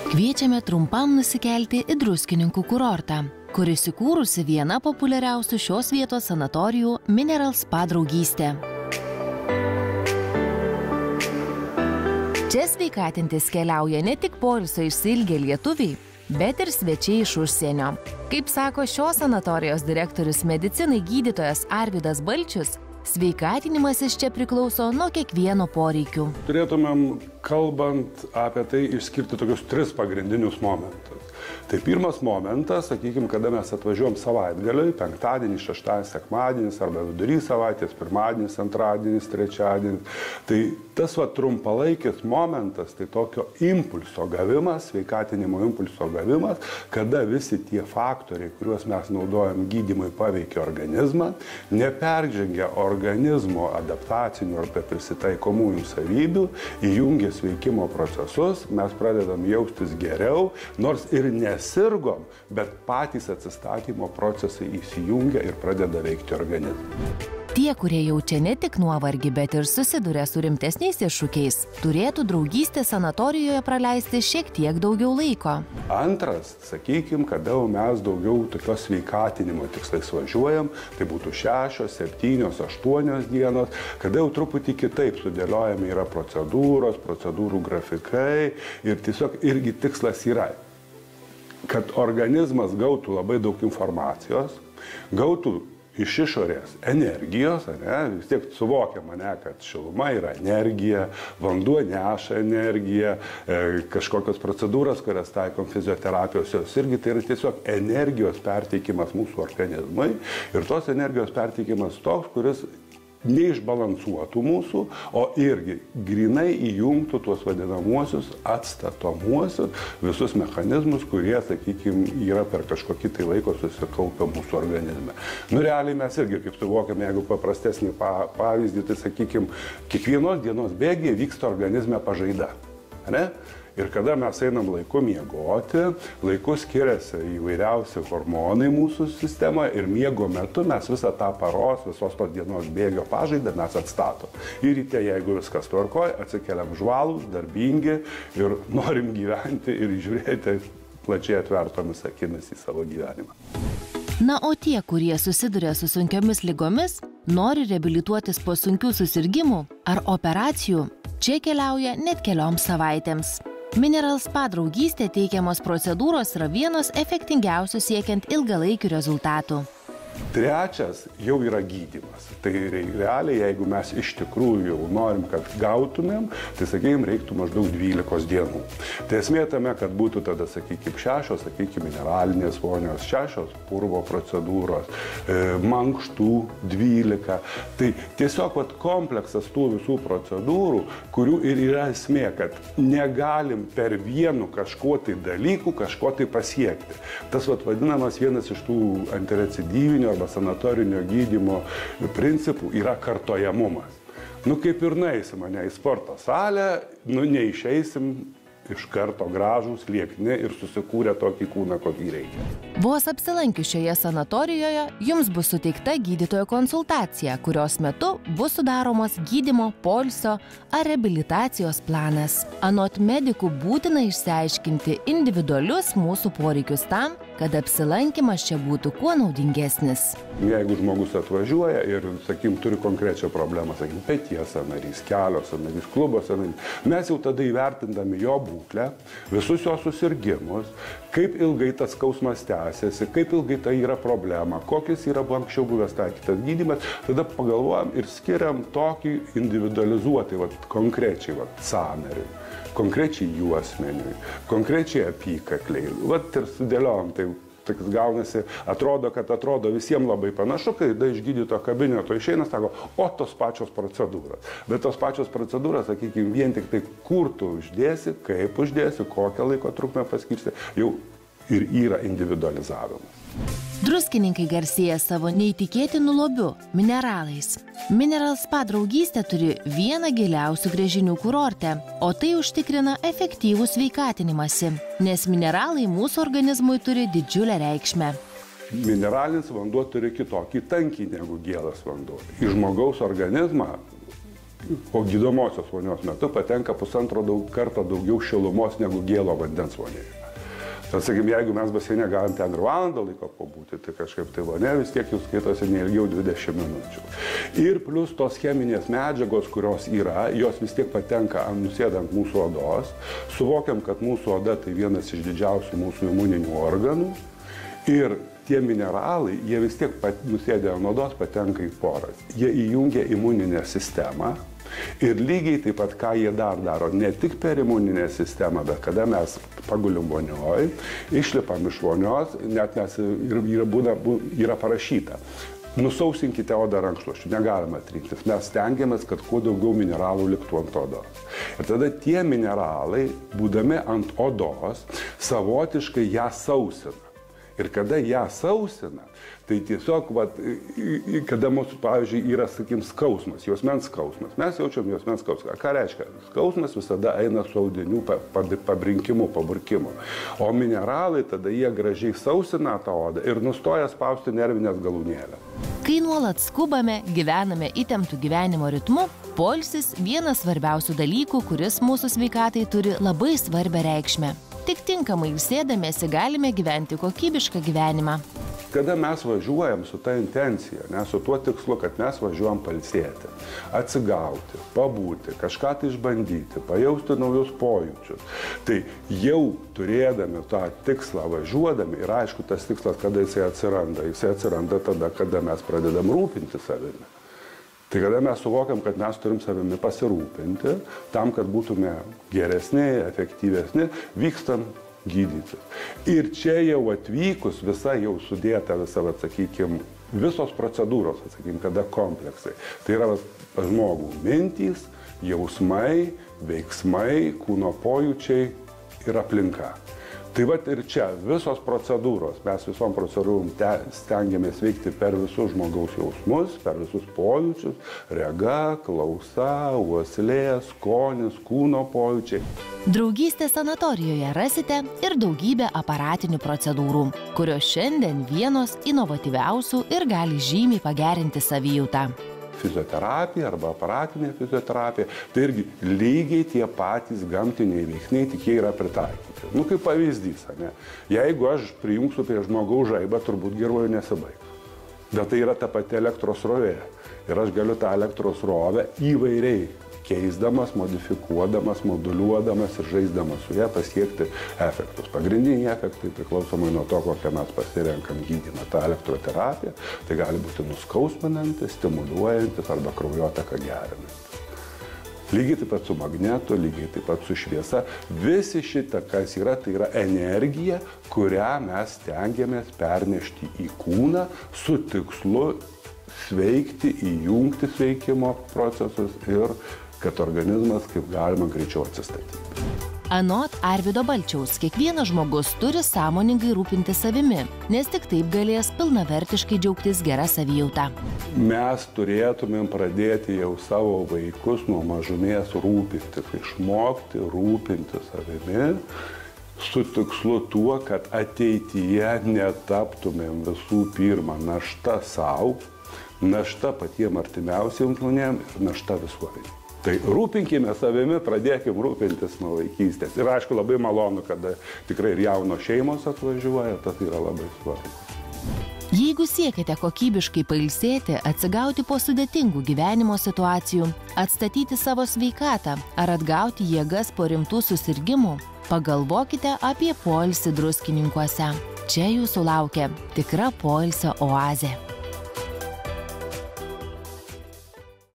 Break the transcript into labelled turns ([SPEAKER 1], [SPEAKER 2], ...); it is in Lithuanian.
[SPEAKER 1] Kviečiame trumpam nusikelti į Druskininkų kurortą, kur įsikūrusi viena populiariausių šios vietos sanatorijų Mineral Spa Draugystė. Čia sveikatintis keliauja ne tik poilsio išsiilgę lietuviai, bet ir svečiai iš užsienio. Kaip sako šios sanatorijos direktorius medicinai gydytojas Arvydas Balčius, sveikatinimasis čia priklauso nuo kiekvieno poreikių.
[SPEAKER 2] Turėtumėm, kalbant apie tai, išskirti tokius 3 pagrindinius momentus. Tai pirmas momentas, sakykime, kada mes atvažiuojam savaitgaliui, penktadienis, šeštadienis, sekmadienis arba vidury savaitės, pirmadienis, antradienis, trečiadienis. Tai tas trumpalaikis momentas, tai tokio impulso gavimas, sveikatinimo impulso gavimas, kada visi tie faktoriai, kuriuos mes naudojam gydymui, paveikia organizmą, neperžengia organizmo adaptacinių arba prisitaikomųjų savybių, įjungia sveikimo procesus, mes pradedam jaustis geriau, nors ir nesirgom, bet patys atsistatymo procesai įsijungia ir pradeda veikti organizmą.
[SPEAKER 1] Tie, kurie jaučia ne tik nuovargį, bet ir susiduria su rimtesniais iššūkiais, turėtų draugystės sanatorijoje praleisti šiek tiek daugiau laiko.
[SPEAKER 2] Antras, sakykime, kada mes daugiau tokios sveikatinimo tikslais važiuojam, tai būtų 6, 7, 8 dienos, kada jau truputį kitaip sudėliojami yra procedūros, procedūrų grafikai ir tiesiog irgi tikslas yra, kad organizmas gautų labai daug informacijos, gautų iš išorės energijos, vis tiek suvokiama, kad šiluma yra energija, vanduo neša energiją, kažkokios procedūros, kurias taikom fizioterapijos, jos irgi tai yra tiesiog energijos perteikimas mūsų organizmai ir tos energijos perteikimas toks, kuris neišbalansuotų mūsų, o irgi grinai įjungtų tuos vadinamuosius atstatomuosius visus mechanizmus, kurie, sakykime, yra per kažkokį tai laiko susikaupę mūsų organizme. Realiai mes irgi, kaip suvokiame, jeigu paprastesnį pavyzdį, tai, sakykime, kiekvienos dienos bėgyje vyksta organizme pažaida. Ne? Ir kada mes einam laiku miegoti, laiku skiriasi įvairiausi hormonai mūsų sistemoje ir miego metu mes visą tą paros, visos tos dienos bėgio pažaidą mes atstatom. Ir ryte, jeigu viskas tvarkoja, atsikeliam žvalūs, darbingi ir norim gyventi ir žiūrėti plačiai atvertomis akimis į savo gyvenimą.
[SPEAKER 1] Na, o tie, kurie susiduria su sunkiomis ligomis, nori reabilituotis po sunkių susirgimų ar operacijų, čia keliauja net kelioms savaitėms. Mineral Spa Draugystė teikiamos procedūros yra vienos efektingiausių siekiant ilgalaikių rezultatų.
[SPEAKER 2] Trečias jau yra gydymas. Tai realiai, jeigu mes iš tikrųjų jau norim, kad gautumėm, tai, sakykime, reiktų maždaug 12 dienų. Tai esmė tame, kad būtų tada, sakykime, 6, sakykime, mineralinės vonios, 6 purvo procedūros, mankštų 12. Tai tiesiog kompleksas tų visų procedūrų, kurių ir yra esmė, kad negalim per vienu kažko tai dalykų kažko tai pasiekti. Tas vadinamas vienas iš tų antirecidyvinių arba sanatorinio gydymo principų yra kartojamumas. Kaip ir nueisim į sporto salę, neišeisim iš karto gražūs, liekni ir susikūrė tokį kūną, kokį reikia.
[SPEAKER 1] Vos apsilankius šioje sanatorijoje, jums bus suteikta gydytojo konsultacija, kurios metu bus sudaromos gydymo, poilsio ar reabilitacijos planas. Anot medikų būtina išsiaiškinti individualius mūsų poreikius tam, kad apsilankymas čia būtų kuo naudingesnis.
[SPEAKER 2] Jeigu žmogus atvažiuoja ir, sakykime, turi konkrečią problemą, sakykime, peties sąnarys, kelio sąnarys, klubo sąnarys, mes jau tada įvertindami jo būklę, visus jo susirgimus, kaip ilgai tas skausmas tęsiasi, kaip ilgai tai yra problema, kokias yra anksčiau buvęs taikytas gydymas, tada pagalvojam ir skiriam tokį individualizuotį, konkrečiai sąnariui, konkrečiai juosmeniui, konkrečiai apykakliai. Ir sudėliojom, tai gaunasi, atrodo visiems labai panašu, kai iš gydytojo kabineto išeina, sako, tos pačios procedūros. Bet tos pačios procedūros, sakykime, vien tik tai, kur tu uždėsi, kaip uždėsi, kokią laiko trukmę paskirsi, jau ir yra individualizavimas.
[SPEAKER 1] Druskininkai garsėja savo neįtikėtinų lobiu – mineralais. Mineral Spa Draugystė turi vieną giliausių gręžinių kurorte, o tai užtikrina efektyvų sveikatinimąsi, nes mineralai mūsų organizmui turi didžiulę reikšmę.
[SPEAKER 2] Mineralinis vanduo turi kitokį tankį negu gėlas vanduo. Į žmogaus organizmą po gydomosios vonios metu patenka 1,5 karto daugiau šilumos negu gėlo vandens vonėje. Tad, sakykime, jeigu mes baseine galim ten ir valandą laiko pabūti, tai kažkaip tai vonė vis tiek jūs skaitosi neilgiau 20 minučių. Ir plus tos cheminės medžiagos, kurios yra, jos vis tiek patenka nusėdant mūsų odos. Suvokiam, kad mūsų oda tai vienas iš didžiausių mūsų imuninių organų. Ir tie mineralai, jie vis tiek nusėdę ant odos patenka į poras. Jie įjungia imuninę sistemą. Ir lygiai taip pat, ką jie dar daro, ne tik per imuninę sistemą, bet kada mes pagulim vonioj, išlipam iš vonios, net nes yra parašyta. Nusausinkite odą rankšluosčiu, negalima trintis. Mes stengiamės, kad kuo daugiau mineralų liktų ant odos. Ir tada tie mineralai, būdami ant odos, savotiškai ją sausina. Ir kada ją sausina, tai tiesiog, kada mūsų, pavyzdžiui, yra, sakykim, skausmas, juosmens skausmas, mes jaučiam juosmens skausmą. Ką reiškia? Skausmas visada eina su audinių pabrinkimu, paburkimu. O mineralai tada jie gražiai sausina tą odą ir nustoja spausti nervinės galūnėlę.
[SPEAKER 1] Kai nuolat skubame, gyvename įtemptų gyvenimo ritmu, poilsis vienas svarbiausių dalykų, kuris mūsų sveikatai turi labai svarbią reikšmę. Tik tinkamai ilsėdamiesi galime gyventi kokybišką gyvenimą.
[SPEAKER 2] Kada mes važiuojam su ta intencija, su tuo tikslu, kad mes važiuojam pailsėti, atsigauti, pabūti, kažką tai išbandyti, pajausti naujus pojūčius, tai jau turėdami tą tikslą važiuodami, ir aišku, tas tikslas, kada jisai atsiranda tada, kada mes pradedam rūpinti savimi. Tai kada mes suvokiam, kad mes turim savimi pasirūpinti, tam, kad būtume geresni, efektyvesni, vykstam gydyti. Ir čia jau atvykus visa jau sudėta visa, sakykime, visos procedūros, sakykime, kada kompleksai. Tai yra žmogų mintys, jausmai, veiksmai, kūno pojūčiai ir aplinka. Tai ir čia visos procedūros, mes visom procedūrom stengiamės veikti per visus žmogaus jausmus, per visus pojūčius, rega, klausa, uoslė, skonis, kūno pojūčiai.
[SPEAKER 1] Draugystės sanatorijoje rasite ir daugybę aparatinių procedūrų, kurios šiandien vienos inovatyviausių ir gali žymiai pagerinti savijautą.
[SPEAKER 2] Fizioterapija arba aparatinė fizioterapija, tai irgi lygiai tie patys gamtiniai veiksniai, tik jie yra pritaikyti. Kaip pavyzdys, ne? Jeigu aš prijungsiu prie žmogaus žaibą, turbūt geruoju nesibaigs. Bet tai yra ta pati elektros srovė. Ir aš galiu tą elektros srovę įvairiai keisdamas, modifikuodamas, moduliuodamas ir žaisdamas su ją pasiekti efektus. Pagrindiniai efektai priklausomai nuo to, kokią mes pasirenkam gydymą. Ta elektroterapija, tai gali būti nuskausminantis, stimuliuojantis arba kraujotaką gerinantis. Lygiai taip pat su magnetu, lygiai taip pat su šviesa. Visi šitą, kas yra, tai yra energija, kurią mes stengiamės pernešti į kūną su tikslu sveikti, įjungti sveikimo procesus ir kad organizmas kaip galima greičiau atsistatyti.
[SPEAKER 1] Anot Arvydo Balčiaus, kiekvienas žmogus turi sąmoningai rūpinti savimi, nes tik taip galės pilnavertiškai džiaugtis gera savijauta.
[SPEAKER 2] Mes turėtumėm pradėti jau savo vaikus nuo mažumės rūpintis, išmokti rūpinti savimi, su tikslu tuo, kad ateityje netaptumėm visų pirma našta savo, našta patiem artimiausiem žmonėm ir našta visuomenei. Tai rūpinkime savimi, pradėkim rūpintis nuo vaikystės. Ir aišku, labai malonu, kada tikrai ir jaunos šeimos atvažiuoja, tai yra labai svarbu.
[SPEAKER 1] Jeigu siekite kokybiškai pailsėti, atsigauti po sudėtingų gyvenimo situacijų, atstatyti savo sveikatą ar atgauti jėgas po rimtų susirgimų, pagalvokite apie poilsį Druskininkuose. Čia jūsų laukia tikra poilsio oazė.